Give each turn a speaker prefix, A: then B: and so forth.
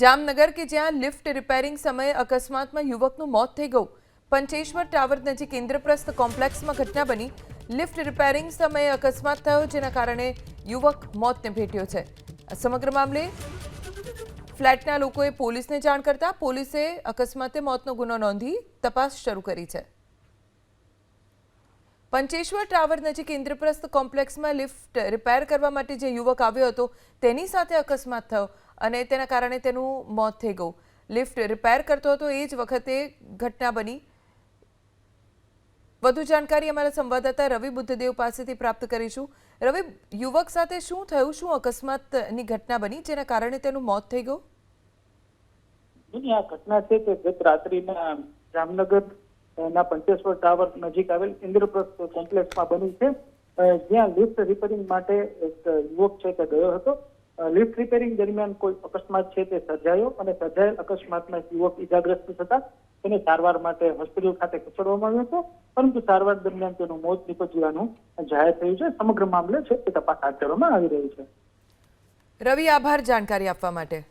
A: જામનગર કે જ્યાં lift repairing સમયે અકસ્માતમાં યુવકનું મોત થઈ ગયું। પંચેશ્વર ટાવર નજીક ઇન્દ્રપ્રસ્થ કોમ્પ્લેક્સમાં ઘટના બની। લિફ્ટ રિપેરિંગ સમયે અકસ્માત થયો, જેના કારણે યુવક મોતને ભેટ્યો છે। આ સમગ્ર મામલે ફ્લેટના લોકોએ પોલીસને જાણ કરતા પોલીસે અકસ્માતે મોતનો ગુનો નોંધી તપાસ શરૂ કરી છે। પંચેશ્વર ટાવર નજીક ઇન્દ્રપ્રસ્થ કોમ્પ્લેક્સમાં લિફ્ટ રિપેર કરવા માટે જે યુવક આવ્યો હતો તેની સાથે અકસ્માત થયો અને તેના કારણે તેનું મોત થઈ ગયું। લિફ્ટ રિપેર કરતો હતો એ જ વખતે ઘટના બની। વધુ જાણકારી અમારા સંવાદદાતા રવિ બુદ્ધદેવ પાસેથી પ્રાપ્ત કરીશું। રવિ, યુવક સાથે શું થયું, શું અકસ્માતની ઘટના બની જેના કારણે તેનું મોત થઈ ગયું?
B: આ ઘટના છે કે ગત રાત્રિના જામનગર ના પંચેશ્વર ટાવર નજીક આવેલ ઇન્દ્રપ્રસ્થ કોમ્પ્લેક્સમાં બની છે, જ્યાં લિફ્ટ રિપેરિંગ માટે એક યુવક છે તે ગયો હતો। લિફ્ટ રિપેરિંગ દરમિયાન કોઈ અકસ્માત છે તે સર્જાયો અને સર્જાયેલ અકસ્માતમાં યુવક ઇજાગ્રસ્ત થતા તેને સારવાર માટે હોસ્પિટલ ખાતે ખસેડવામાં આવ્યો હતો, પરંતુ સારવાર દરમિયાન તેનું મોત નીપજ્યાનું જાહેર થયું છે। સમગ્ર મામલે છે તે તપાસ હાથ ધરવામાં આવી રહી છે।
A: રવિ, આભાર જાણકારી આપવા માટે।